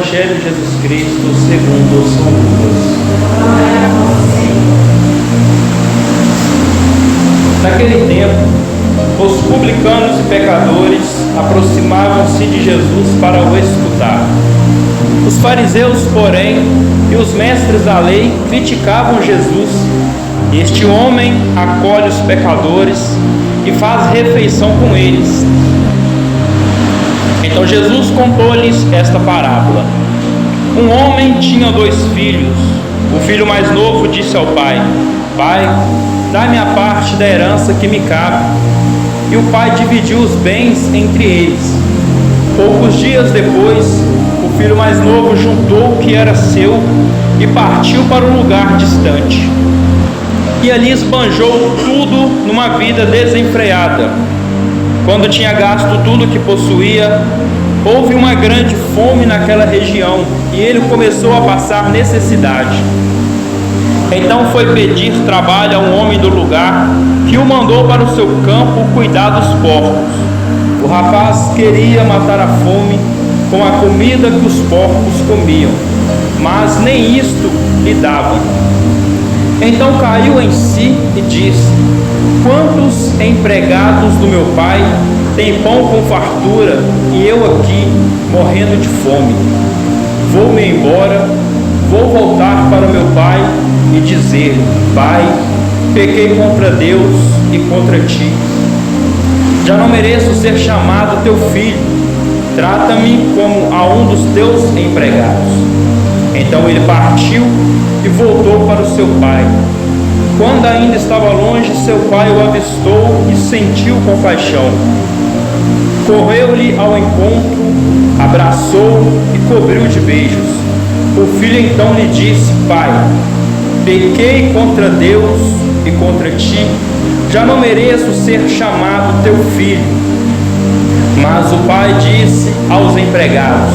Evangelho de Jesus Cristo segundo São Lucas. Naquele tempo, os publicanos e pecadores aproximavam-se de Jesus para o escutar. Os fariseus, porém, e os mestres da lei criticavam Jesus. Este homem acolhe os pecadores e faz refeição com eles. Então Jesus contou-lhes esta parábola. Um homem tinha 2 filhos. O filho mais novo disse ao pai: Pai, dá-me a parte da herança que me cabe. E o pai dividiu os bens entre eles. Poucos dias depois, o filho mais novo juntou o que era seu e partiu para um lugar distante. E ali esbanjou tudo numa vida desenfreada. Quando tinha gasto tudo que possuía, houve uma grande fome naquela região e ele começou a passar necessidade. Então foi pedir trabalho a um homem do lugar, que o mandou para o seu campo cuidar dos porcos. O rapaz queria matar a fome com a comida que os porcos comiam, mas nem isto lhe davam. Então caiu em si e disse: Quantos empregados do meu pai têm pão com fartura e eu aqui morrendo de fome? Vou-me embora, vou voltar para meu pai e dizer: Pai, pequei contra Deus e contra ti. Já não mereço ser chamado teu filho. Trata-me como a um dos teus empregados. Então ele partiu e voltou para o seu pai. Quando ainda estava longe, seu pai o avistou e sentiu compaixão. Correu-lhe ao encontro, abraçou e cobriu de beijos. O filho então lhe disse: Pai, pequei contra Deus e contra ti, já não mereço ser chamado teu filho. Mas o pai disse aos empregados: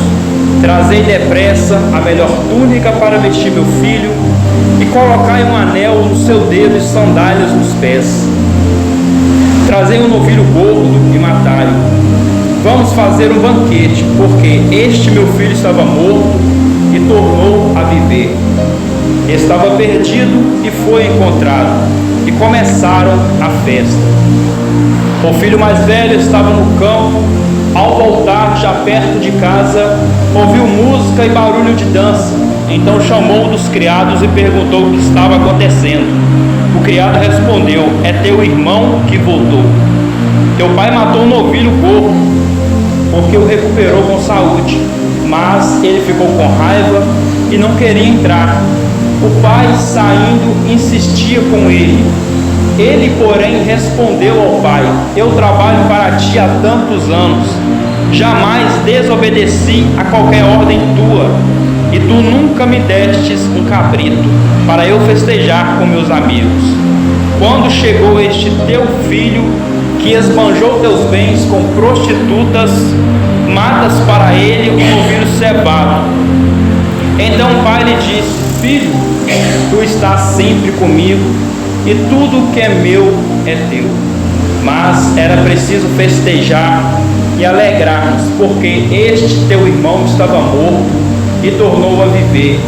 Trazei depressa a melhor túnica para vestir meu filho e colocai um anel no seu dedo e sandálias nos pés. Trazei um novilho gordo e matai-o. Vamos fazer um banquete, porque este meu filho estava morto e tornou a viver. Estava perdido e foi encontrado, e começaram a festa. O filho mais velho estava no campo. Ao voltar, já perto de casa, ouviu música e barulho de dança. Então chamou um dos criados e perguntou o que estava acontecendo. O criado respondeu: É teu irmão que voltou. Teu pai matou um novilho gordo, porque o recuperou com saúde. Mas ele ficou com raiva e não queria entrar. O pai, saindo, insistia com ele. Ele, porém, respondeu ao pai: Eu trabalho para ti há tantos anos, jamais desobedeci a qualquer ordem tua, e tu nunca me destes um cabrito para eu festejar com meus amigos. Quando chegou este teu filho, que esbanjou teus bens com prostitutas, matas para ele um novilho cevado. Então o pai lhe disse: Filho, tu estás sempre comigo, e tudo que é meu é teu. Mas era preciso festejar e alegrar-nos, porque este teu irmão estava morto e tornou a viver,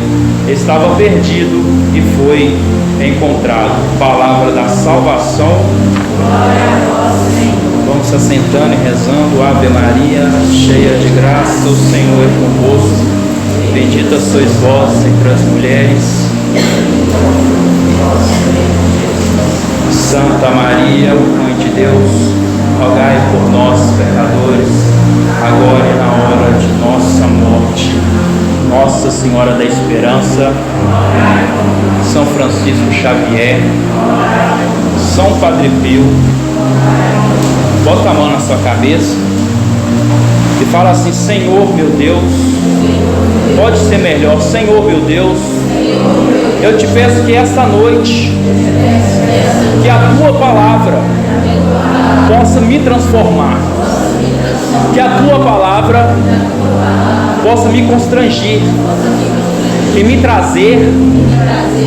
estava perdido e foi encontrado. Palavra da salvação. Glória a vós, Senhor. Vamos se assentando e rezando. Ave Maria, cheia de graça, o Senhor é convosco. Bendita sois vós entre as mulheres. Santa Maria, Mãe de Deus, rogai por nós, pecadores, agora e na hora de nossa morte. Nossa Senhora da Esperança, São Francisco Xavier, São Padre Pio. Bota a mão na sua cabeça e fala assim: Senhor meu Deus, pode ser melhor. Senhor meu Deus, eu te peço que esta noite, que a tua palavra possa me transformar, que a tua palavra possa me constranger e me trazer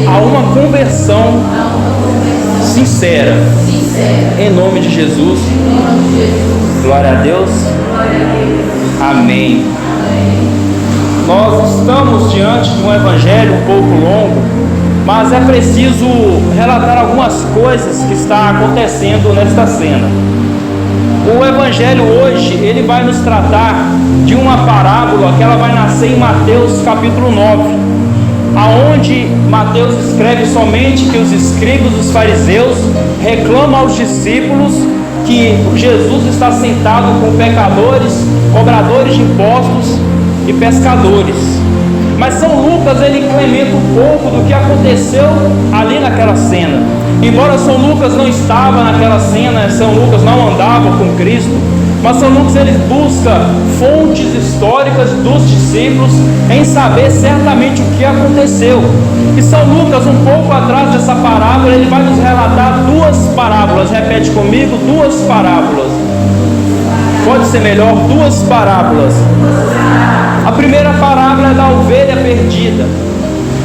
a uma conversão sincera. Em nome de Jesus. Glória a Deus. Amém. nós estamos diante de um evangelho um pouco longo, mas é preciso relatar algumas coisas que está acontecendo nesta cena. O evangelho hoje, ele vai nos tratar de uma parábola que ela vai nascer em Mateus capítulo 9, aonde Mateus escreve somente que os escribas, os fariseus, reclamam aos discípulos que Jesus está sentado com pecadores, cobradores de impostos e pescadores. Mas São Lucas, ele incrementa um pouco do que aconteceu ali naquela cena. Embora São Lucas não estava naquela cena, São Lucas não andava com Cristo, mas São Lucas, ele busca fontes históricas dos discípulos em saber certamente o que aconteceu. E São Lucas, um pouco atrás dessa parábola, ele vai nos relatar duas parábolas. Repete comigo, duas parábolas. Pode ser melhor, duas parábolas. A primeira parábola é da ovelha perdida,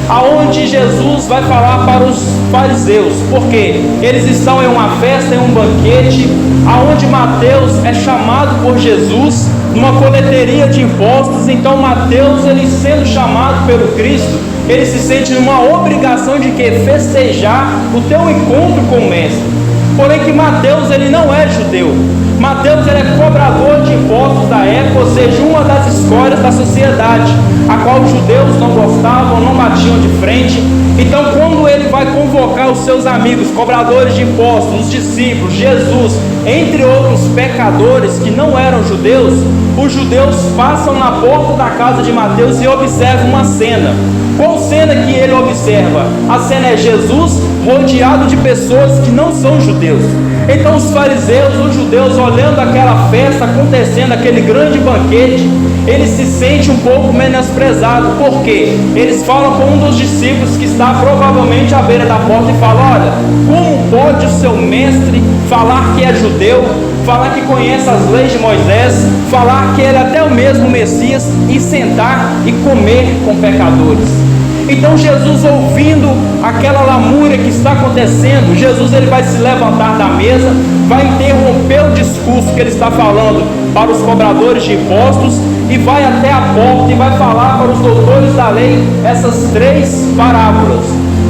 aonde Jesus vai falar para os fariseus, porque eles estão em uma festa, em um banquete, aonde Mateus é chamado por Jesus numa coleteria de impostos. Então Mateus, ele sendo chamado pelo Cristo, ele se sente numa obrigação de que festejar o teu encontro com o Mestre. Porém que Mateus, ele não é judeu. Mateus, ele é cobrador de impostos da época, ou seja, uma das escórias da sociedade, a qual os judeus não gostavam, não batiam de frente. Então, quando ele vai convocar os seus amigos, cobradores de impostos, os discípulos, Jesus, entre outros pecadores que não eram judeus, os judeus passam na porta da casa de Mateus e observam uma cena. Qual cena que ele observa? A cena é Jesus rodeado de pessoas que não são judeus. Então os fariseus, os judeus, olhando aquela festa acontecendo, aquele grande banquete, eles se sentem um pouco menosprezados. Por quê? Eles falam com um dos discípulos que está provavelmente à beira da porta e falam: olha, como pode o seu mestre falar que é judeu, falar que conhece as leis de Moisés, falar que ele é até o mesmo Messias e sentar e comer com pecadores? Então Jesus, ouvindo aquela lamúria que está acontecendo, Jesus, ele vai se levantar da mesa, vai interromper o discurso que ele está falando para os cobradores de impostos e vai até a porta e vai falar para os doutores da lei essas três parábolas.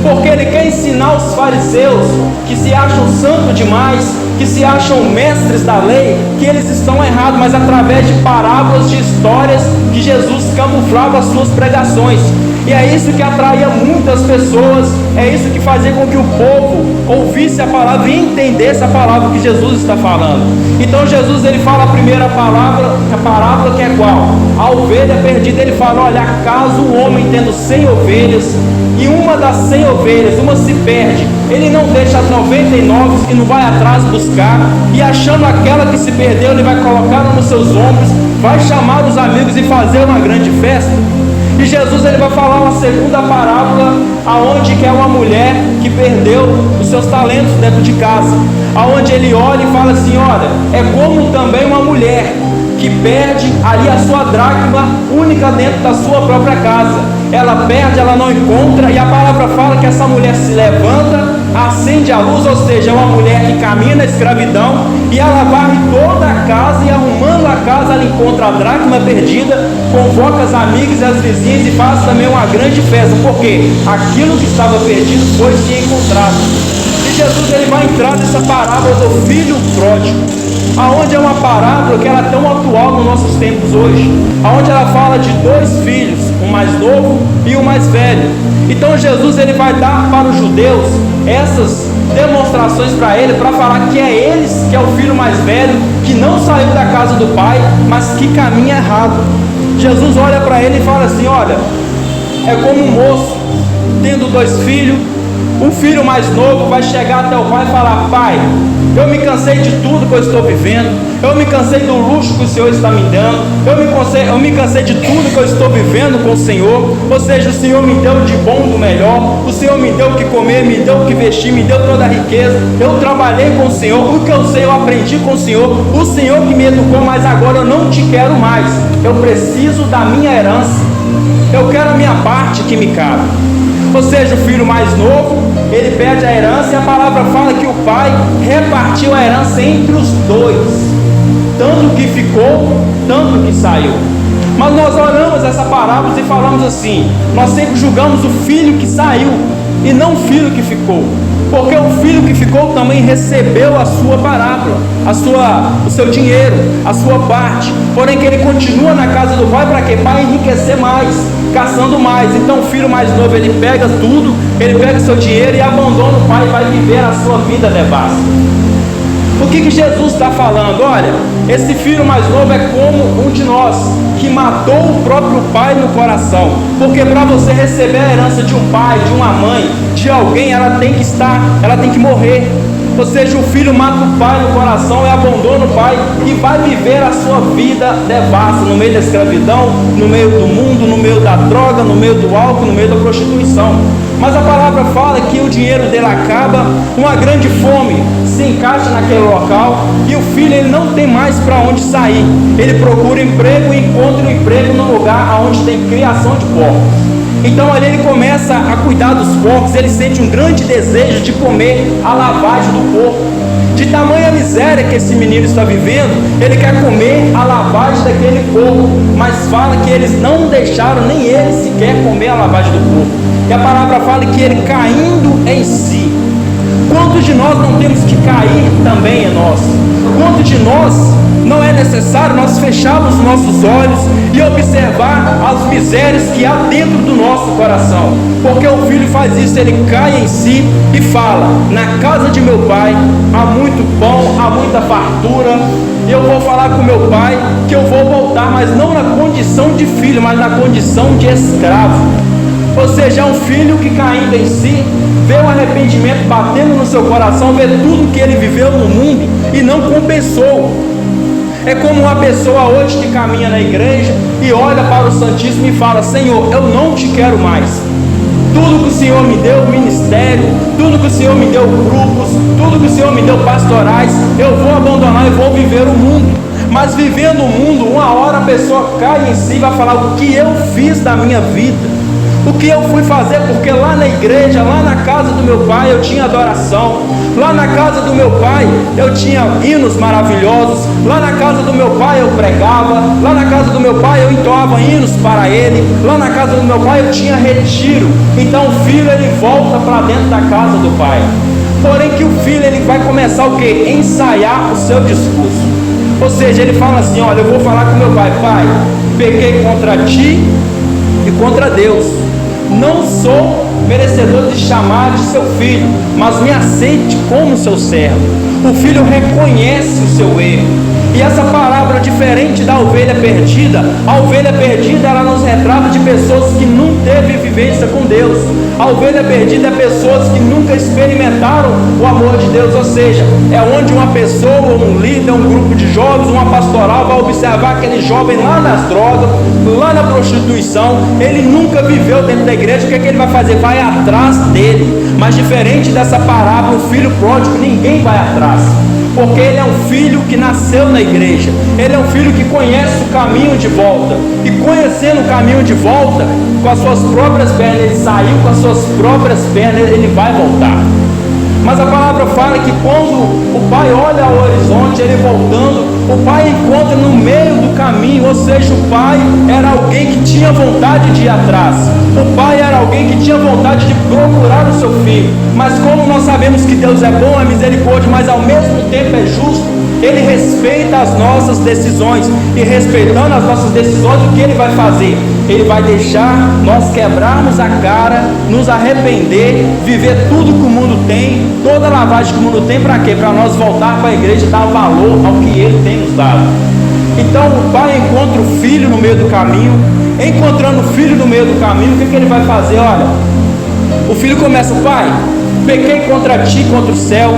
Porque ele quer ensinar os fariseus que se acham santos demais, que se acham mestres da lei, que eles estão errados, mas através de parábolas, de histórias, que Jesus camuflava as suas pregações. E é isso que atraía muitas pessoas, é isso que fazia com que o povo ouvisse a palavra e entendesse a palavra que Jesus está falando. Então Jesus, ele fala a primeira palavra, a parábola que é qual? A ovelha perdida. Ele fala: olha, acaso o homem tendo 100 ovelhas, e uma das 100 ovelhas, uma se perde, ele não deixa as 99 e não vai atrás buscar, e achando aquela que se perdeu, ele vai colocá-la nos seus ombros, vai chamar os amigos e fazer uma grande festa? E Jesus, ele vai falar uma segunda parábola, aonde que é uma mulher que perdeu os seus talentos dentro de casa, aonde ele olha e fala assim: olha, é como também uma mulher que perde ali a sua dracma única dentro da sua própria casa. Ela perde, ela não encontra, e a palavra fala que essa mulher se levanta, acende a luz, ou seja, é uma mulher que caminha na escravidão, e ela varre toda a casa, e arrumando a casa ela encontra a dracma perdida, convoca as amigas e as vizinhas e faz também uma grande festa, porque aquilo que estava perdido foi se encontrado. E Jesus, ele vai entrar nessa parábola do filho pródigo, aonde é uma parábola que ela é tão atual nos nossos tempos hoje, aonde ela fala de dois filhos, um mais novo e um mais velho. Então Jesus, ele vai dar para os judeus essas demonstrações para ele, para falar que é eles que é o filho mais velho, que não saiu da casa do pai, mas que caminha errado. Jesus olha para ele e fala assim: olha, é como um moço tendo dois filhos. O filho mais novo vai chegar até o pai e falar: pai, eu me cansei de tudo que eu estou vivendo, eu me cansei do luxo que o Senhor está me dando, eu me cansei de tudo que eu estou vivendo com o Senhor. Ou seja, o Senhor me deu de bom, do melhor, o Senhor me deu o que comer, me deu o que vestir, me deu toda a riqueza, eu trabalhei com o Senhor, o que eu sei eu aprendi com o Senhor que me educou, mas agora eu não te quero mais, eu preciso da minha herança, eu quero a minha parte que me cabe. Ou seja, o filho mais novo, ele pede a herança, e a palavra fala que o pai repartiu a herança entre os dois, tanto que ficou, tanto que saiu. Mas nós olhamos essa parábola e falamos assim: nós sempre julgamos o filho que saiu e não o filho que ficou, porque o filho que ficou também recebeu a sua parábola, o seu dinheiro, a sua parte, porém que ele continua na casa do pai para quê? Para enriquecer mais, caçando mais. Então o filho mais novo, ele pega tudo, ele pega o seu dinheiro e abandona o pai e vai viver a sua vida devassa. O que Jesus está falando? Olha, esse filho mais novo é como um de nós, que matou o próprio pai no coração, porque para você receber a herança de um pai, de uma mãe, de alguém, ela tem que morrer. Ou seja, o filho mata o pai no coração e abandona o pai e vai viver a sua vida devassa, no meio da escravidão, no meio do mundo, no meio da droga, no meio do álcool, no meio da prostituição. Mas a palavra fala que o dinheiro dele acaba, uma grande fome se encaixa naquele local e o filho ele não tem mais para onde sair. Ele procura emprego e encontra um emprego no lugar onde tem criação de porcos. Então ali ele começa a cuidar dos porcos, ele sente um grande desejo de comer a lavagem do porco. De tamanha miséria que esse menino está vivendo, ele quer comer a lavagem daquele porco, mas fala que eles não deixaram nem ele sequer comer a lavagem do porco. E a palavra fala que ele caindo em si. Quantos de nós não temos que cair também em nós? Quantos de nós não é necessário nós fecharmos os nossos olhos e observar as misérias que há dentro do nosso coração? Porque o filho faz isso, ele cai em si e fala: na casa de meu pai há muito pão, há muita fartura, e eu vou falar com meu pai que eu vou voltar, mas não na condição de filho, mas na condição de escravo. Ou seja, é um filho que caindo em si, vê o arrependimento batendo no seu coração, vê tudo que ele viveu no mundo e não compensou. É como uma pessoa hoje que caminha na igreja e olha para o Santíssimo e fala: Senhor, eu não te quero mais. Tudo que o Senhor me deu, ministério, tudo que o Senhor me deu, grupos, tudo que o Senhor me deu, pastorais, eu vou abandonar e vou viver o mundo. Mas vivendo o mundo, uma hora a pessoa cai em si e vai falar: o que eu fiz da minha vida? O que eu fui fazer? Porque lá na igreja, lá na casa do meu pai eu tinha adoração, lá na casa do meu pai eu tinha hinos maravilhosos, lá na casa do meu pai eu pregava, lá na casa do meu pai eu entoava hinos para ele, lá na casa do meu pai eu tinha retiro. Então o filho ele volta para dentro da casa do pai, porém que o filho ele vai começar o que? Ensaiar o seu discurso. Ou seja, ele fala assim: olha, eu vou falar com meu pai: pai, pequei contra ti e contra Deus, não sou merecedor de chamar de seu filho, mas me aceite como seu servo. O filho reconhece o seu erro. E essa palavra, diferente da ovelha perdida, a ovelha perdida ela nos retrata de pessoas que não teve vivência com Deus. A ovelha perdida é pessoas que nunca experimentaram o amor de Deus. Ou seja, é onde uma pessoa, um líder, um grupo de jovens, uma pastoral vai observar aquele jovem lá nas drogas, lá na prostituição. Ele nunca viveu dentro da igreja. O que é que ele vai fazer? Vai atrás dele. Mas diferente dessa parábola, o filho pródigo, ninguém vai atrás, porque ele é um filho que nasceu na igreja, ele é um filho que conhece o caminho de volta, e conhecendo o caminho de volta, com as suas próprias pernas, ele saiu com as suas próprias pernas, ele vai voltar. Mas a palavra fala que quando o pai olha ao horizonte, ele voltando, o pai encontra no meio do caminho, ou seja, o pai era alguém que tinha vontade de ir atrás, o pai era alguém que tinha vontade de procurar o seu filho. Mas como nós sabemos que Deus é bom, é misericórdia, mas ao mesmo tempo é justo, ele respeita as nossas decisões, e respeitando as nossas decisões, o que ele vai fazer? Ele vai deixar nós quebrarmos a cara, nos arrepender, viver tudo que o mundo tem, toda a lavagem que o mundo tem, para quê? Para nós voltar para a igreja e dar valor ao que ele tem nos dado. Então o pai encontra o filho no meio do caminho. Encontrando o filho no meio do caminho, o que ele vai fazer? Olha, o filho começa: pai, pequei contra ti, contra o céu,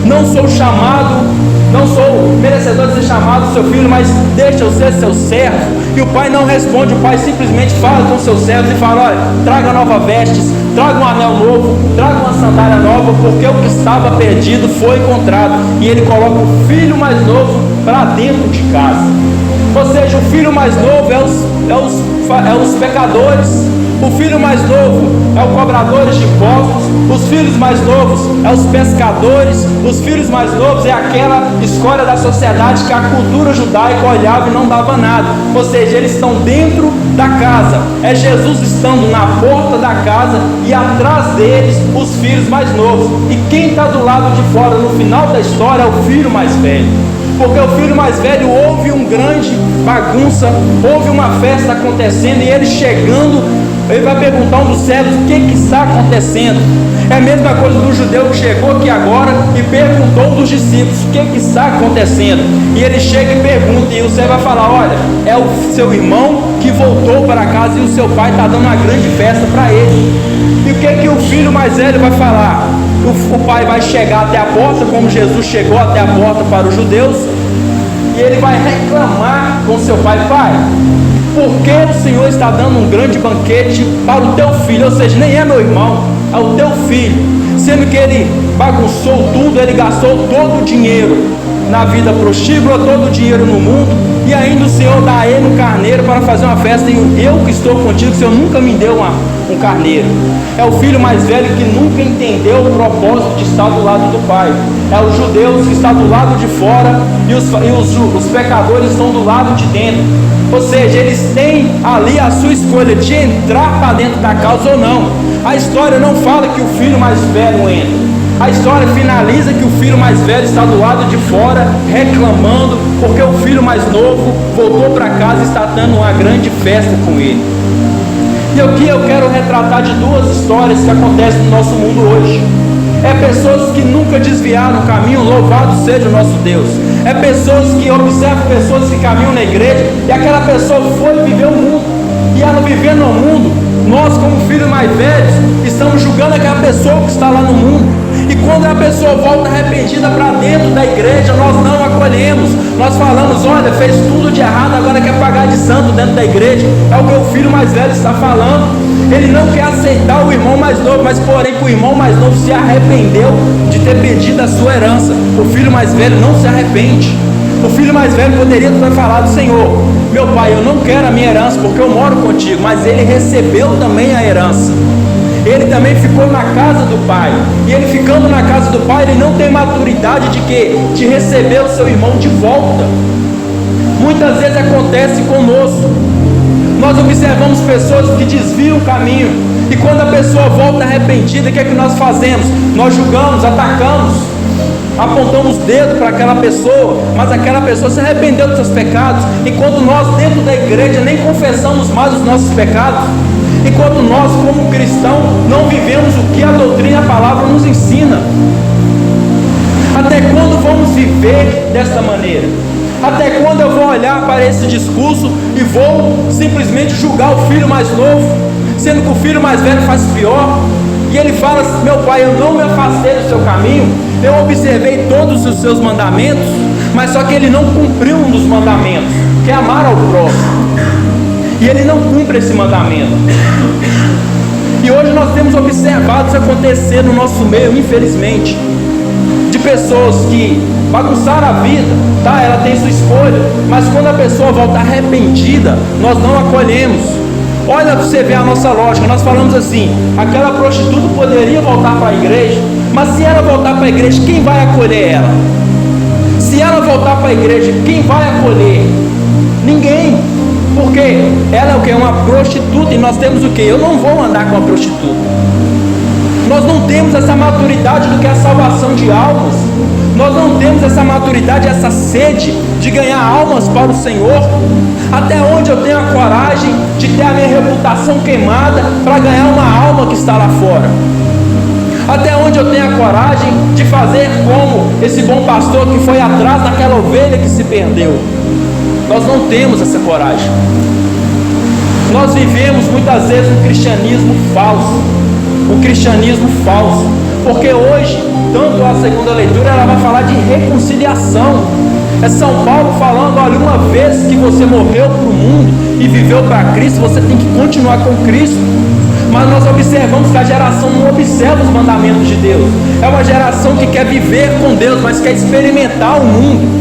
não sou chamado, não sou merecedor de ser chamado seu filho, mas deixa eu ser seu servo. E o pai não responde, o pai simplesmente fala com seus servos e fala: olha, traga novas vestes, traga um anel novo, traga uma sandália nova, porque o que estava perdido foi encontrado. E ele coloca o filho mais novo para dentro de casa. Ou seja, o filho mais novo é os pecadores, O filho mais novo é o cobrador de impostos, os filhos mais novos é os pescadores, os filhos mais novos é aquela escória da sociedade que a cultura judaica olhava e não dava nada. Ou seja, eles estão dentro da casa. É Jesus estando na porta da casa e atrás deles os filhos mais novos. E quem está do lado de fora no final da história é o filho mais velho. Porque o filho mais velho ouve um grande bagunça, ouve uma festa acontecendo e ele chegando, ele vai perguntar a um dos servos o que está acontecendo. É a mesma coisa do judeu que chegou aqui agora e perguntou dos discípulos o que está acontecendo. E ele chega e pergunta, e o servo vai falar: olha, é o seu irmão que voltou para casa e o seu pai está dando uma grande festa para ele. E o que o filho mais velho vai falar? O pai vai chegar até a porta, como Jesus chegou até a porta para os judeus, e ele vai reclamar com seu pai: pai, por que o Senhor está dando um grande banquete para o teu filho? Ou seja, nem é meu irmão, é o teu filho. Sendo que ele bagunçou tudo, ele gastou todo o dinheiro na vida prostíbula, todo o dinheiro no mundo, e ainda o Senhor dá a ele um carneiro para fazer uma festa, e eu que estou contigo, o Senhor nunca me deu um carneiro. É o filho mais velho que nunca entendeu o propósito de estar do lado do pai. É os judeus que estão do lado de fora e os pecadores estão do lado de dentro. Ou seja, eles têm ali a sua escolha de entrar para dentro da casa ou não. A história não fala que o filho mais velho entra. A história finaliza que o filho mais velho está do lado de fora reclamando porque o filho mais novo voltou para casa e está dando uma grande festa com ele. E aqui eu quero retratar de duas histórias que acontecem no nosso mundo hoje. É pessoas que nunca desviaram o caminho, louvado seja o nosso Deus. É pessoas que observam pessoas que caminham na igreja e aquela pessoa foi viver o mundo. E ela vivendo o mundo, nós como filhos mais velhos estamos julgando aquela pessoa que está lá no mundo. E quando a pessoa volta arrependida para dentro da igreja, nós não acolhemos. Nós falamos: olha, fez tudo de errado, agora quer pagar de santo dentro da igreja. É o que o filho mais velho está falando. Ele não quer aceitar o irmão mais novo, mas porém que o irmão mais novo se arrependeu de ter pedido a sua herança. O filho mais velho não se arrepende. O filho mais velho poderia ter falado: Senhor, meu pai, eu não quero a minha herança porque eu moro contigo. Mas ele recebeu também a herança. Ele também ficou na casa do pai. E ele ficando na casa do pai, ele não tem maturidade de quê? De receber o seu irmão de volta. Muitas vezes acontece conosco. Nós observamos pessoas que desviam o caminho. E quando a pessoa volta arrependida, o que é que nós fazemos? Nós julgamos, atacamos, apontamos o dedo para aquela pessoa, mas aquela pessoa se arrependeu dos seus pecados. Enquanto nós dentro da igreja nem confessamos mais os nossos pecados, enquanto nós como cristãos não vivemos o que a doutrina e a palavra nos ensina. Até quando vamos viver desta maneira? Até quando eu vou olhar para esse discurso e vou simplesmente julgar o filho mais novo, sendo que o filho mais velho faz pior? E ele fala: meu pai, eu não me afastei do seu caminho, eu observei todos os seus mandamentos, mas só que ele não cumpriu um dos mandamentos, que é amar ao próximo. E ele não cumpre esse mandamento. E hoje nós temos observado isso acontecer no nosso meio, infelizmente, de pessoas que bagunçaram a vida, tá? Ela tem sua escolha, mas quando a pessoa volta arrependida, nós não acolhemos. Olha para você ver a nossa lógica. Nós falamos assim: aquela prostituta poderia voltar para a igreja, mas se ela voltar para a igreja, quem vai acolher ela? Se ela voltar para a igreja, quem vai acolher? Ninguém. Porque ela é o que? Uma prostituta. E nós temos o que? Eu não vou andar com uma prostituta. Nós não temos essa maturidade do que é a salvação de almas. Nós não temos essa maturidade, essa sede de ganhar almas para o Senhor. Até onde eu tenho a coragem de ter a minha reputação queimada para ganhar uma alma que está lá fora? Até onde eu tenho a coragem de fazer como esse bom pastor que foi atrás daquela ovelha que se perdeu? Nós não temos essa coragem. Nós vivemos muitas vezes um cristianismo falso. Um cristianismo falso. Porque hoje, tanto a segunda leitura, ela vai falar de reconciliação. É São Paulo falando: olha, uma vez que você morreu para o mundo e viveu para Cristo, você tem que continuar com Cristo. Mas nós observamos que a geração não observa os mandamentos de Deus. É uma geração que quer viver com Deus, mas quer experimentar o mundo.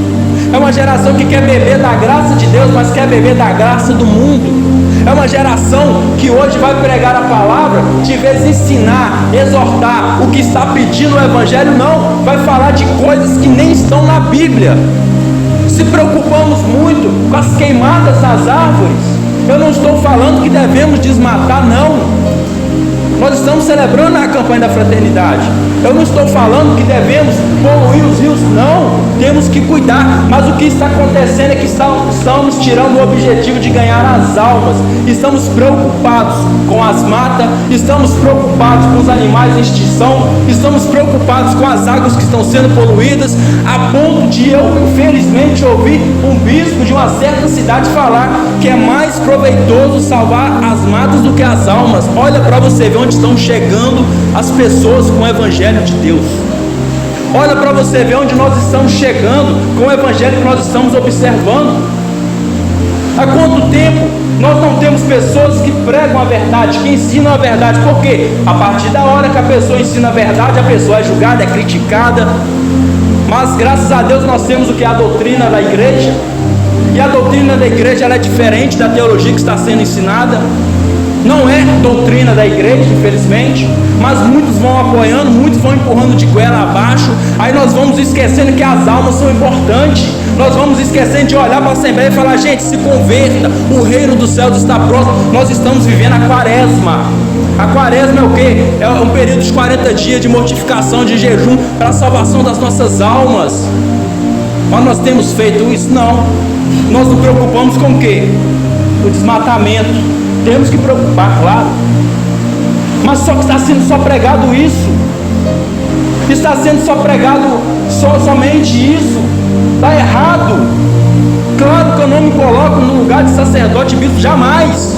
É uma geração que quer beber da graça de Deus, mas quer beber da graça do mundo. É uma geração que hoje vai pregar a palavra, de vez em ensinar, exortar o que está pedindo o Evangelho, não, vai falar de coisas que nem estão na Bíblia. Se preocupamos muito com as queimadas das árvores. Eu não estou falando que devemos desmatar, não. Nós estamos celebrando a campanha da fraternidade. Eu não estou falando que devemos poluir os rios, não. Temos que cuidar. Mas o que está acontecendo é que estamos tirando o objetivo de ganhar as almas. Estamos preocupados com as matas, estamos preocupados com os animais em extinção, estamos preocupados com as águas que estão sendo poluídas, a ponto de eu, infelizmente, ouvir um bispo de uma certa cidade falar que é mais proveitoso salvar as matas do que as almas. Olha para você ver onde estão chegando as pessoas com o Evangelho de Deus. Olha para você ver onde nós estamos chegando com o Evangelho que nós estamos observando. Há quanto tempo nós não temos pessoas que pregam a verdade, que ensinam a verdade? Por quê? A partir da hora que a pessoa ensina a verdade, a pessoa é julgada, é criticada. Mas graças a Deus nós temos o que é a doutrina da igreja. E a doutrina da igreja ela é diferente da teologia que está sendo ensinada. Não é doutrina da igreja, infelizmente, mas muitos vão apoiando, muitos vão empurrando de goela abaixo. Aí nós vamos esquecendo que as almas são importantes. Nós vamos esquecendo de olhar para a Assembleia e falar: gente, se converta, o reino dos céus está próximo. Nós estamos vivendo a quaresma. A quaresma é o quê? É um período de 40 dias de mortificação, de jejum, para a salvação das nossas almas. Mas nós temos feito isso? Não. Nós nos preocupamos com o quê? O desmatamento. Temos que preocupar, claro. Mas só que está sendo só pregado isso. Está sendo só pregado somente isso. Está errado. Claro que eu não me coloco no lugar de sacerdote e bispo, jamais.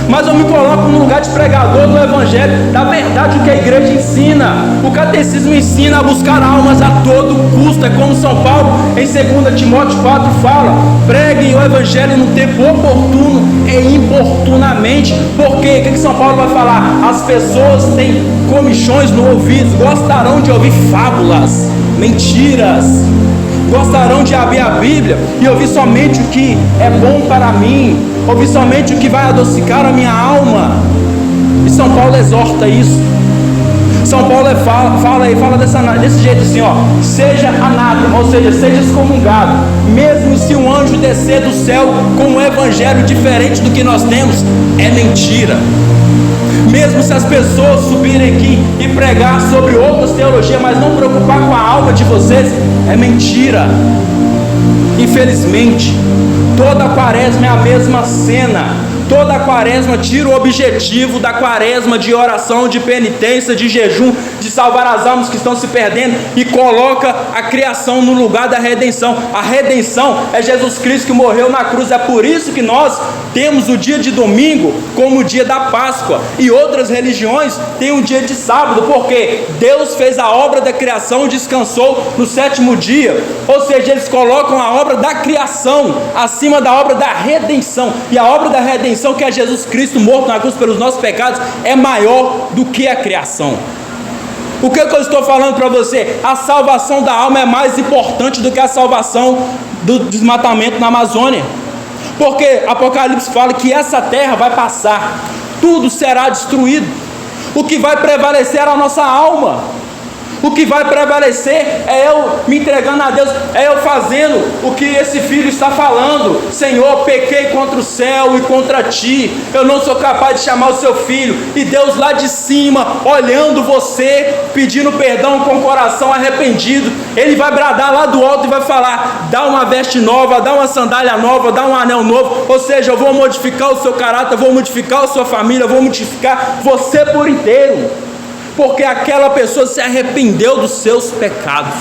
Mas eu me coloco no lugar de pregador do Evangelho, da verdade, o que a igreja ensina. O catecismo ensina a buscar almas a todo custo. É como São Paulo em 2 Timóteo 4 fala: preguem o Evangelho no tempo oportuno e importunamente. Por quê? O que São Paulo vai falar? As pessoas têm comichões no ouvido, gostarão de ouvir fábulas, mentiras, gostarão de abrir a Bíblia e ouvir somente o que é bom para mim, ouvir somente o que vai adocicar a minha alma. E São Paulo exorta isso. São Paulo fala desse jeito assim, ó: seja anátema, ou seja, seja excomungado, mesmo se um anjo descer do céu com um evangelho diferente do que nós temos, é mentira. Mesmo se as pessoas subirem aqui e pregar sobre outras teologias, mas não preocupar com a alma de vocês, é mentira. Infelizmente, toda a quaresma é a mesma cena. Toda a quaresma tira o objetivo da quaresma de oração, de penitência, de jejum, de salvar as almas que estão se perdendo, e coloca a criação no lugar da redenção. A redenção é Jesus Cristo que morreu na cruz. É por isso que nós temos o dia de domingo como o dia da Páscoa, e outras religiões têm o dia de sábado, porque Deus fez a obra da criação e descansou no sétimo dia. Ou seja, eles colocam a obra da criação acima da obra da redenção, e a obra da redenção, que é Jesus Cristo morto na cruz pelos nossos pecados, é maior do que a criação. O que eu estou falando para você? A salvação da alma é mais importante do que a salvação do desmatamento na Amazônia, porque Apocalipse fala que essa terra vai passar, tudo será destruído. O que vai prevalecer é a nossa alma. O que vai prevalecer é eu me entregando a Deus, é eu fazendo o que esse filho está falando: Senhor, pequei contra o céu e contra ti, eu não sou capaz de chamar o seu filho. E Deus lá de cima, olhando você, pedindo perdão com o coração arrependido, Ele vai bradar lá do alto e vai falar: dá uma veste nova, dá uma sandália nova, dá um anel novo. Ou seja, eu vou modificar o seu caráter, vou modificar a sua família, vou modificar você por inteiro, porque aquela pessoa se arrependeu dos seus pecados.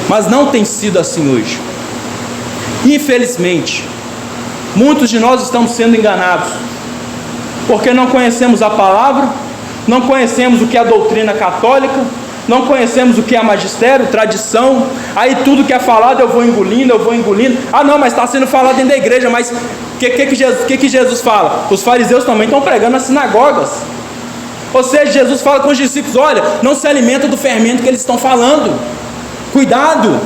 Mas não tem sido assim hoje. Infelizmente, muitos de nós estamos sendo enganados, porque não conhecemos a palavra, não conhecemos o que é a doutrina católica, não conhecemos o que é magistério, tradição. Aí tudo que é falado eu vou engolindo. Ah não, mas está sendo falado dentro da igreja. Mas o que Jesus fala? Os fariseus também estão pregando nas sinagogas. Ou seja, Jesus fala com os discípulos: olha, não se alimenta do fermento que eles estão falando. Cuidado,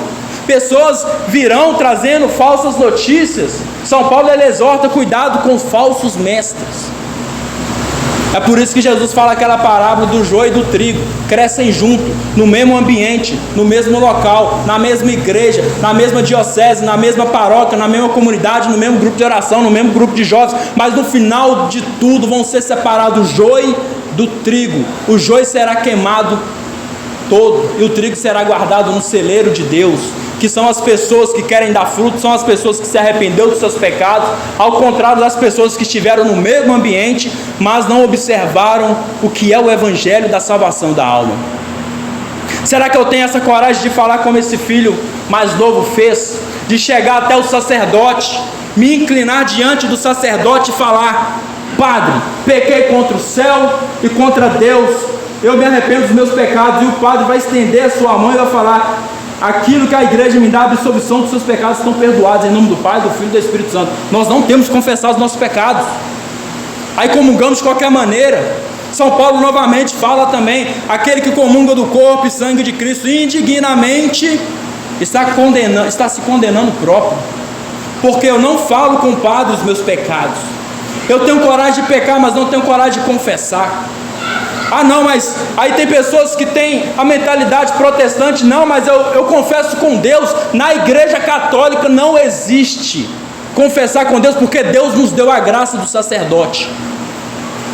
Pessoas virão trazendo falsas notícias. São Paulo ele exorta cuidado com os falsos mestres. É por isso que Jesus fala aquela parábola do joio e do trigo, crescem junto, no mesmo ambiente, no mesmo local, na mesma igreja, na mesma diocese, na mesma paróquia, na mesma comunidade, no mesmo grupo de oração, no mesmo grupo de jovens, mas no final de tudo vão ser separados o joio do trigo. O joio será queimado todo e o trigo será guardado no celeiro de Deus, que são as pessoas que querem dar fruto, são as pessoas que se arrependeram dos seus pecados, ao contrário das pessoas que estiveram no mesmo ambiente, mas não observaram o que é o evangelho da salvação da alma. Será que eu tenho essa coragem de falar como esse filho mais novo fez? De chegar até o sacerdote, me inclinar diante do sacerdote e falar: Padre, pequei contra o céu e contra Deus, eu me arrependo dos meus pecados. E o padre vai estender a sua mão e vai falar: aquilo que a igreja me dá, a absolvição dos seus pecados estão perdoados, em nome do Pai, do Filho e do Espírito Santo. Nós não temos que confessar os nossos pecados, aí comungamos de qualquer maneira. São Paulo novamente fala também: aquele que comunga do corpo e sangue de Cristo indignamente está se condenando próprio, porque eu não falo com o Padre os meus pecados. Eu tenho coragem de pecar, mas não tenho coragem de confessar. Ah não, mas aí tem pessoas que têm a mentalidade protestante: não, mas eu confesso com Deus. Na igreja católica não existe confessar com Deus, porque Deus nos deu a graça do sacerdote.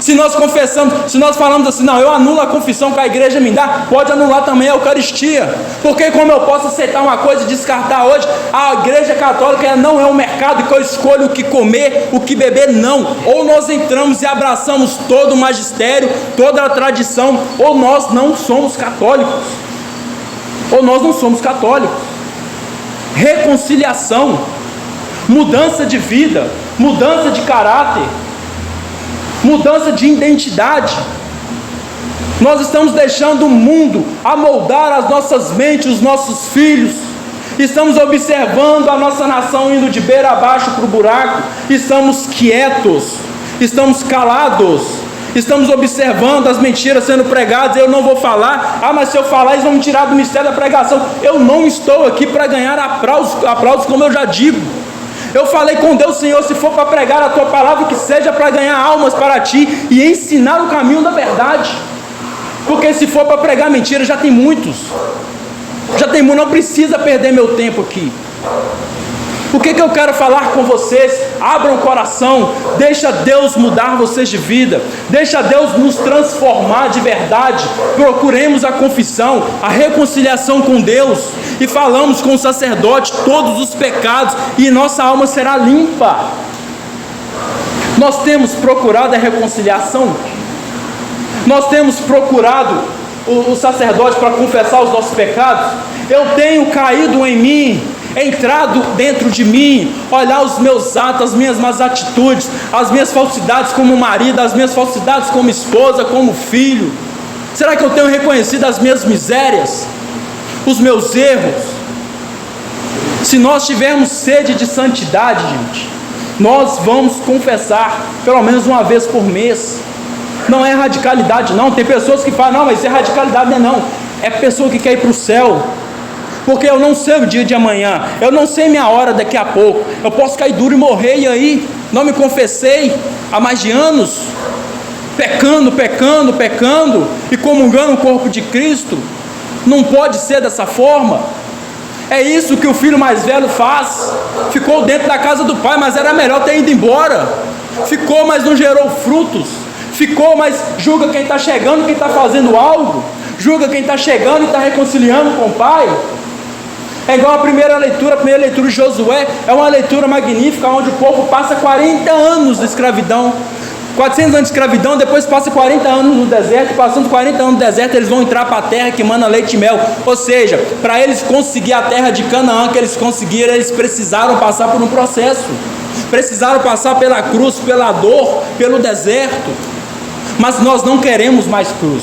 Se nós confessamos, se nós falamos assim: não, eu anulo a confissão que a igreja me dá, pode anular também a Eucaristia, porque como eu posso aceitar uma coisa e descartar hoje? A igreja católica não é um mercado que eu escolho o que comer, o que beber, não. Ou nós entramos e abraçamos todo o magistério, toda a tradição, ou nós não somos católicos. Reconciliação, mudança de vida, mudança de caráter, mudança de identidade. Nós estamos deixando o mundo amoldar as nossas mentes, os nossos filhos. Estamos observando a nossa nação indo de beira abaixo para o buraco. Estamos quietos, estamos calados, estamos observando as mentiras sendo pregadas. Eu não vou falar: ah, mas se eu falar eles vão me tirar do mistério da pregação. Eu não estou aqui para ganhar aplausos, como eu já digo. Eu falei com Deus: Senhor, se for para pregar a Tua palavra, que seja para ganhar almas para Ti e ensinar o caminho da verdade. Porque se for para pregar mentira, já tem muitos. Não precisa perder meu tempo aqui. O que eu quero falar com vocês? Abram o coração, deixa Deus mudar vocês de vida, deixa Deus nos transformar de verdade. Procuremos a confissão, a reconciliação com Deus, e falamos com o sacerdote todos os pecados, e nossa alma será limpa. Nós temos procurado a reconciliação? Nós temos procurado o sacerdote para confessar os nossos pecados? Eu tenho caído em mim, entrado dentro de mim, olhar os meus atos, as minhas más atitudes, as minhas falsidades como marido, as minhas falsidades como esposa, como filho? Será que eu tenho reconhecido as minhas misérias, os meus erros? Se nós tivermos sede de santidade, gente, nós vamos confessar pelo menos uma vez por mês. Não é radicalidade não. Tem pessoas que falam: não, mas isso é radicalidade. Não, é pessoa que quer ir para o céu. Porque eu não sei o dia de amanhã, eu não sei minha hora daqui a pouco. Eu posso cair duro e morrer, e aí? Não me confessei há mais de anos, pecando e comungando o corpo de Cristo. Não pode ser dessa forma. É isso que o filho mais velho faz. Ficou dentro da casa do pai, mas era melhor ter ido embora. Ficou, mas não gerou frutos. Ficou, mas julga quem está chegando, quem está fazendo algo. Julga quem está chegando e está reconciliando com o pai. É igual a primeira leitura de Josué. É uma leitura magnífica, onde o povo passa 40 anos de escravidão, 400 anos de escravidão, depois passa 40 anos no deserto, e passando 40 anos no deserto, eles vão entrar para a terra que mana leite e mel. Ou seja, para eles conseguir a terra de Canaã que eles conseguiram, eles precisaram passar por um processo, precisaram passar pela cruz, pela dor, pelo deserto. Mas nós não queremos mais cruz,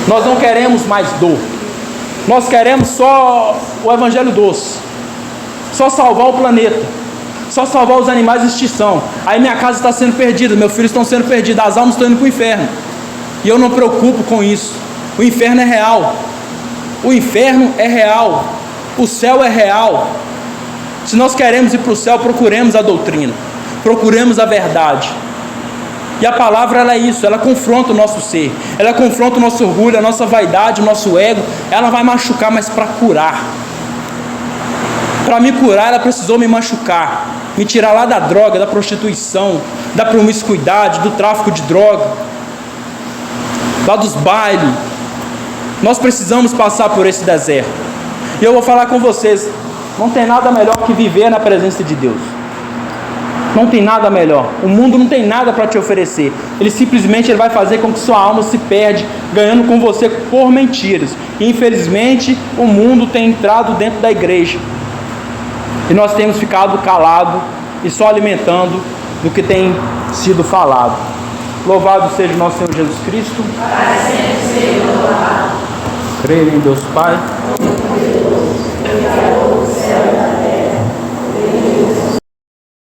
nós não queremos mais dor, nós queremos só o evangelho doce, só salvar o planeta, só salvar os animais de extinção. Aí minha casa está sendo perdida, meus filhos estão sendo perdidos, as almas estão indo para o inferno, e eu não me preocupo com isso. O inferno é real, o inferno é real. O céu é real. Se nós queremos ir para o céu, procuremos a doutrina, procuremos a verdade. E a palavra, ela é isso, ela confronta o nosso ser, ela confronta o nosso orgulho, a nossa vaidade, o nosso ego. Ela vai machucar, mas para curar. Para me curar, ela precisou me machucar, me tirar lá da droga, da prostituição, da promiscuidade, do tráfico de droga, lá dos bailes. Nós precisamos passar por esse deserto. E eu vou falar com vocês, não tem nada melhor que viver na presença de Deus. Não tem nada melhor. O mundo não tem nada para te oferecer. Ele simplesmente vai fazer com que sua alma se perde, ganhando com você por mentiras. E infelizmente o mundo tem entrado dentro da igreja. E nós temos ficado calados e só alimentando do que tem sido falado. Louvado seja o nosso Senhor Jesus Cristo. Para sempre seja louvado. Creio em Deus Pai.